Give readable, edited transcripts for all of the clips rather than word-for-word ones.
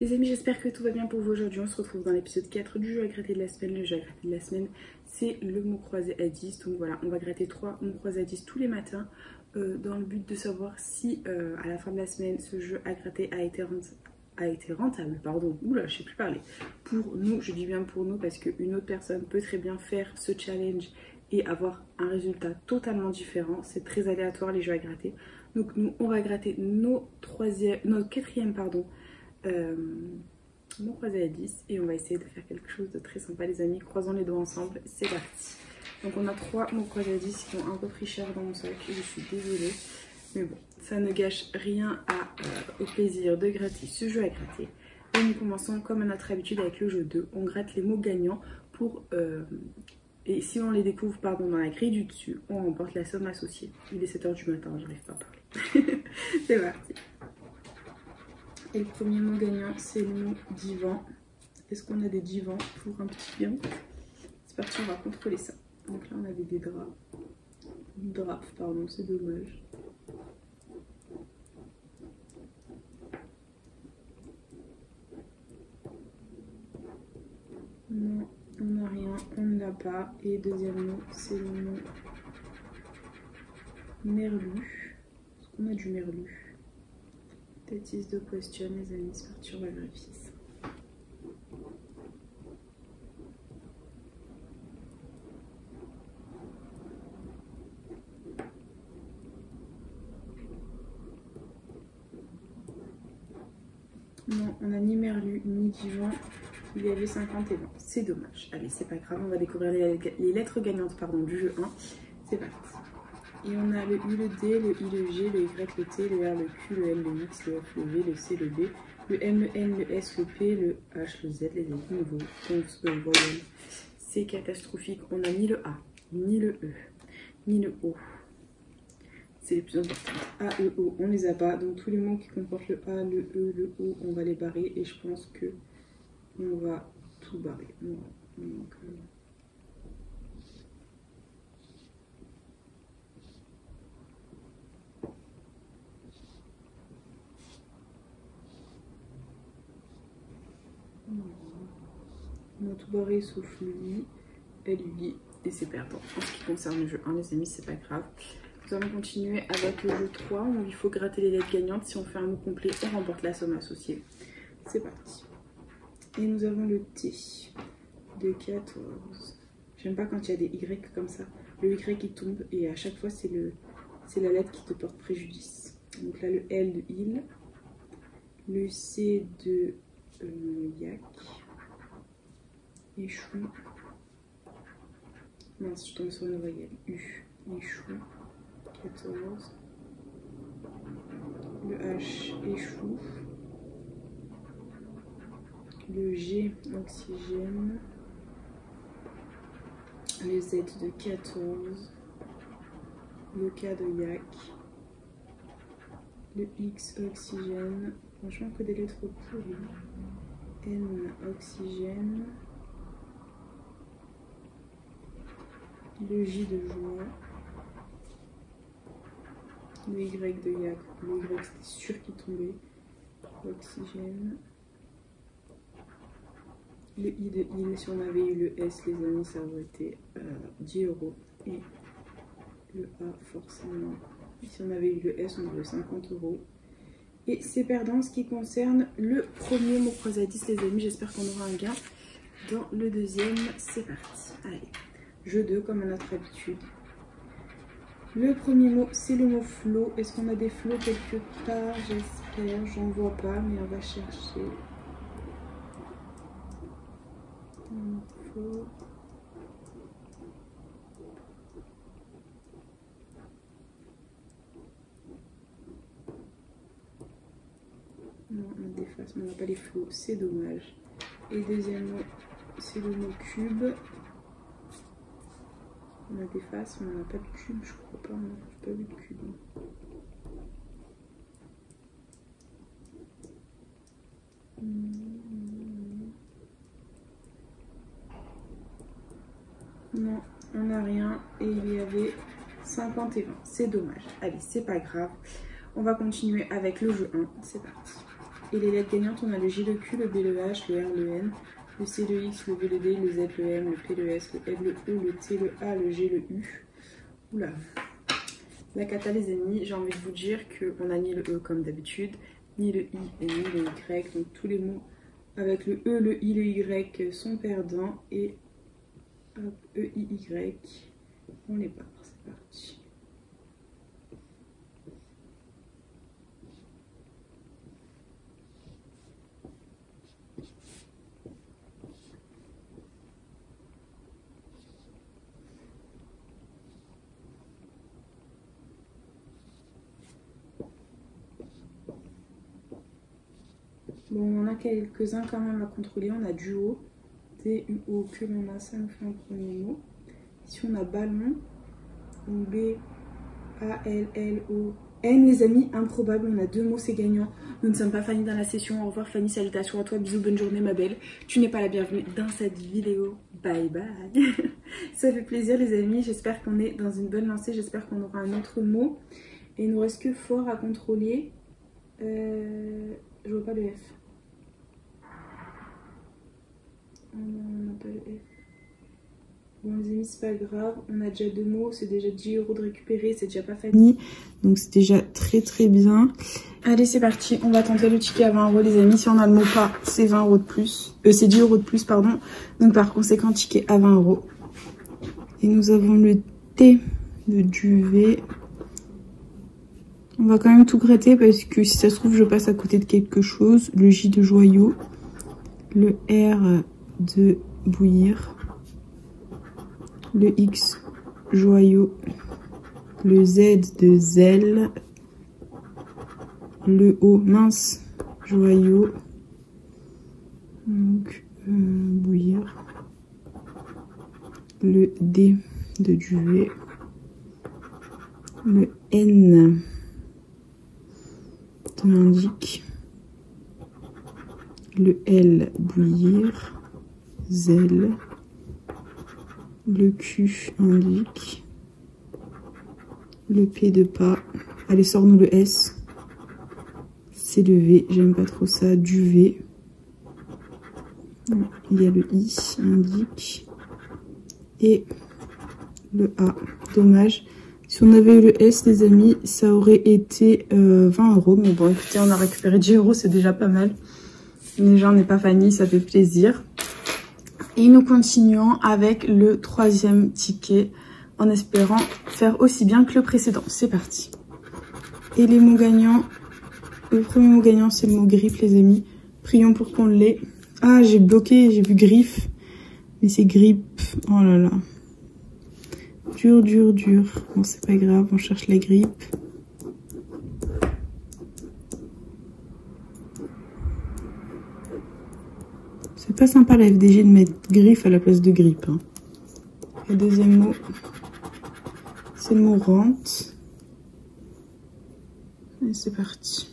Les amis, j'espère que tout va bien pour vous aujourd'hui. On se retrouve dans l'épisode 4 du jeu à gratter de la semaine. Le jeu à gratter de la semaine, c'est le mot croisé à 10. Donc voilà, on va gratter 3 mots croisés à 10 tous les matins dans le but de savoir si à la fin de la semaine, ce jeu à gratter a été rentable. Pardon, oula, je sais plus parler. Pour nous, je dis bien pour nous parce qu'une autre personne peut très bien faire ce challenge et avoir un résultat totalement différent. C'est très aléatoire les jeux à gratter. Donc nous, on va gratter notre quatrième, mot croisé à 10 et on va essayer de faire quelque chose de très sympa les amis. Croisons les doigts ensemble, c'est parti. Donc on a 3 mots croisés à 10 qui ont un peu pris cher dans mon sac, je suis désolée. Mais bon, ça ne gâche rien au plaisir de gratter ce jeu à gratter. Et nous commençons comme à notre habitude avec le jeu 2. On gratte les mots gagnants pour... et si on les découvre dans la grille du dessus, on remporte la somme associée. Il est 7 h du matin, j'arrive pas à parler. C'est parti. Et le premier mot gagnant, c'est le mot divan. Est-ce qu'on a des divans pour un petit bien? C'est parti, on va contrôler ça. Donc là, on avait des draps. Draps, pardon, c'est dommage. Non, on n'a rien, on ne l'a pas. Et deuxième mot, c'est le mot merlu. Est-ce qu'on a du merlu? That is the question, les amis. C'est parti, on va vérifier ça. Non, on n'a ni merlu ni divan. Il y avait 50 et 20. C'est dommage. Allez, c'est pas grave. On va découvrir les lettres gagnantes du jeu 1. C'est parti. Et on a le U, le D, le I, le G, le Y, le T, le R, le Q, le L, le X, le F, le V, le C, le B, le M, le N, le S, le P, le H, le Z, les nouveaux voyelles. C'est catastrophique. On n'a ni le A, ni le E, ni le O. C'est les plus importants. A, E, O, on les a pas. Donc tous les mots qui comportent le A, le E, le O, on va les barrer. Et je pense que on va tout barrer. Donc, on a tout barré sauf lui, elle, lui, et c'est perdant. En ce qui concerne le jeu 1, les amis, c'est pas grave. Nous allons continuer avec le jeu 3 où il faut gratter les lettres gagnantes. Si on fait un mot complet, on remporte la somme associée. C'est parti. Et nous avons le T de 14. J'aime pas quand il y a des Y comme ça. Le Y qui tombe et à chaque fois c'est la lettre qui te porte préjudice. Donc là le L de il, le C de yak, échoue. Mince, je tombe sur une voyelle. U, échoue, 14. Le H, échoue. Le G, oxygène. Le Z de 14. Le K de yak. Le X, oxygène. Franchement, que des lettres pourries. N, oxygène. Le J de joie. Le Y de yak. Le Y, c'était sûr qu'il tombait. Oxygène. Le I de il, si on avait eu le S, les amis, ça aurait été 10 €. Et le A, forcément. Si on avait eu le S, on aurait 50 €. Et c'est perdant ce qui concerne le premier mot croisé à 10, les amis. J'espère qu'on aura un gain dans le deuxième. C'est parti. Allez, jeu 2, comme à notre habitude. Le premier mot, c'est le mot flot. Est-ce qu'on a des flots quelque part? J'espère. J'en vois pas, mais on va chercher. Non, on déface, mais on n'a pas les flots, c'est dommage. Et deuxième mot, c'est le mot cube. On a des faces, mais on n'a pas de cube, je crois pas. J'ai pas vu de cube. Non, on n'a rien. Et il y avait 50 et 20. C'est dommage. Allez, c'est pas grave. On va continuer avec le jeu 1. C'est parti. Et les lettres gagnantes, on a le J, le Q, le B, le H, le R, le N, le C, le X, le V, le D, le Z, le M, le P, le S, le F, le E, le T, le A, le G, le U. Oula. La cata les amis, j'ai envie de vous dire qu'on a ni le E comme d'habitude, ni le I et ni le Y. Donc tous les mots avec le E, le I, le Y sont perdants. Et hop, E, I, Y, on les barre. C'est parti. Bon, on en a quelques-uns quand même à contrôler. On a duo, D-U-O, que l'on a, ça nous fait un premier mot. Ici, on a ballon, B-A-L-L-O-N. Les amis, improbable, on a 2 mots, c'est gagnant. Nous ne sommes pas Fanny dans la session. Au revoir Fanny, salutations à toi, bisous, bonne journée ma belle. Tu n'es pas la bienvenue dans cette vidéo. Bye bye. Ça fait plaisir les amis, j'espère qu'on est dans une bonne lancée. J'espère qu'on aura un autre mot. Et il nous reste que fort à contrôler. Je vois pas le F. On n'a pas le F. Bon les amis, c'est pas grave, on a déjà 2 mots, c'est déjà 10 € de récupérer, c'est déjà pas Fanny. Donc c'est déjà très bien. Allez c'est parti, on va tenter le ticket à 20 € les amis. Si on a le mot pas, c'est 20 € de plus. C'est 10 € de plus pardon. Donc par conséquent ticket à 20 €. Et nous avons le T de duvet. On va quand même tout gratter parce que si ça se trouve je passe à côté de quelque chose. Le J de joyau. Le R de bouillir. Le X joyau. Le Z de zèle. Le O mince joyau. Donc bouillir. Le D de duvet. Le N de indique. Le L bouillir. Zèle. Le Q indique. Le P de pas. Allez, sors-nous le S. C'est le V, j'aime pas trop ça. Duvet. Il y a le I indique. Et le A. Dommage. Si on avait eu le S, les amis, ça aurait été 20 €. Mais bon, écoutez, on a récupéré 10 €, c'est déjà pas mal. Déjà, on n'est pas Fanny, ça fait plaisir. Et nous continuons avec le 3e ticket en espérant faire aussi bien que le précédent. C'est parti. Et les mots gagnants. Le premier mot gagnant, c'est le mot griffe, les amis. Prions pour qu'on l'ait. Ah, j'ai bloqué, j'ai vu griffe. Mais c'est grippe. Oh là là. Dur. Bon, c'est pas grave, on cherche la grippe. C'est pas sympa la FDG de mettre griffe à la place de grippe. Hein. Le deuxième mot, c'est le mot rente. Et c'est parti.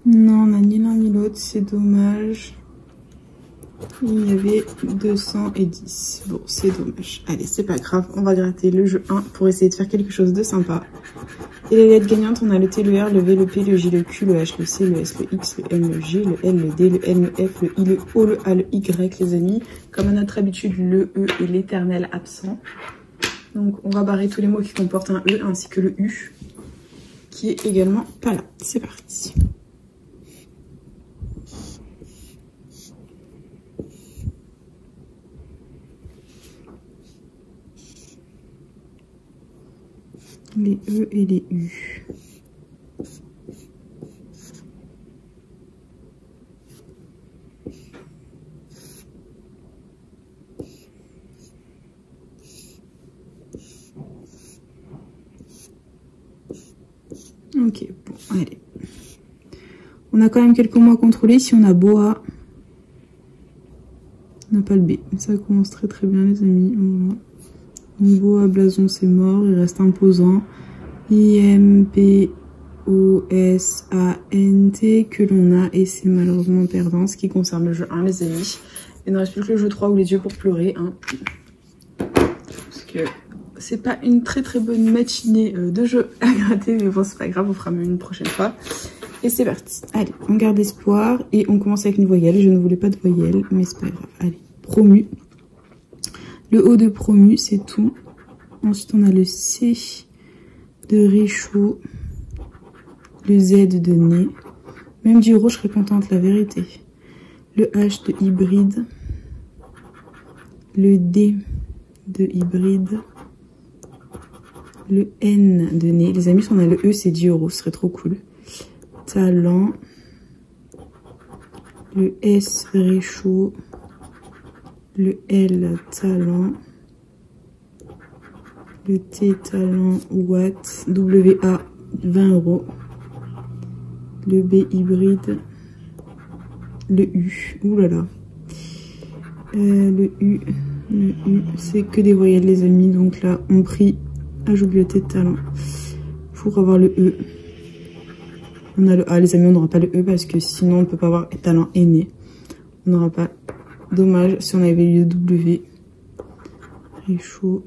Non, on n'a ni l'un ni l'autre, c'est dommage. Il y avait 210. Bon, c'est dommage. Allez, c'est pas grave. On va gratter le jeu 1 pour essayer de faire quelque chose de sympa. Et les lettres gagnantes, on a le T, le R, le V, le P, le J, le Q, le H, le C, le S, le X, le M, le G, le L, le D, le N, le F, le I, le O, le A, le Y, les amis. Comme à notre habitude, le E est l'éternel absent. Donc, on va barrer tous les mots qui comportent un E ainsi que le U, qui est également pas là. C'est parti. Les E et les U. Ok, bon, allez. On a quand même quelques mots à contrôler. Si on a boa, on n'a pas le B. Ça commence très bien, les amis. Boa, blason, c'est mort. Il reste imposant. IMPOSANT. O-S-A-N-T que l'on a et c'est malheureusement perdant ce qui concerne le jeu 1 les amis. Il ne reste plus que le jeu 3 ou les yeux pour pleurer hein. Parce que c'est pas une très bonne matinée de jeu à gratter mais bon c'est pas grave, on fera même une prochaine fois. Et c'est parti, allez on garde espoir et on commence avec une voyelle, je ne voulais pas de voyelle mais c'est pas grave, allez promu. Le O de promu c'est tout, ensuite on a le C de réchaud, le Z de nez, même du rouge je serais contente la vérité, le H de hybride, le D de hybride, le N de nez, les amis si on a le E c'est 10 €, ce serait trop cool, talent, le S réchaud, le L talent, le T talent watt, WA 20 €, le B hybride, le U, oulala, le U c'est que des voyelles les amis, donc là on prie à j'oublie le T de talent pour avoir le E. On a le A les amis, on n'aura pas le E parce que sinon on ne peut pas avoir talent aîné, on n'aura pas, dommage si on avait eu le W, réchaud,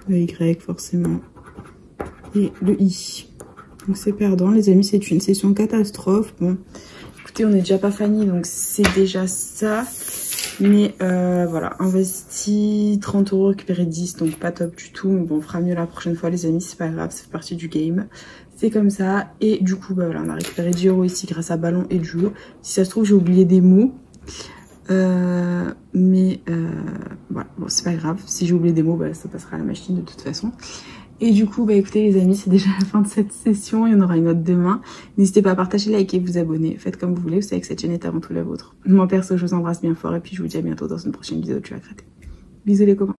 le Y forcément et le I. Donc c'est perdant les amis, c'est une session catastrophe. Bon écoutez on n'est déjà pas Fanny donc c'est déjà ça. Mais voilà, investi 30 €, récupéré 10, donc pas top du tout. Mais bon, on fera mieux la prochaine fois les amis, c'est pas grave, ça fait partie du game. C'est comme ça. Et du coup, bah voilà, on a récupéré 10 € ici grâce à Ballon et Duo. Si ça se trouve, j'ai oublié des mots. Voilà, bon, c'est pas grave. Si j'ai oublié des mots, bah, ça passera à la machine de toute façon. Et du coup, bah écoutez les amis, c'est déjà la fin de cette session. Il y en aura une autre demain. N'hésitez pas à partager, liker, vous abonner. Faites comme vous voulez. Vous savez que cette chaîne est avant tout la vôtre. Moi perso, je vous embrasse bien fort. Et puis je vous dis à bientôt dans une prochaine vidéo. Tu vas gratter. Bisous les copains.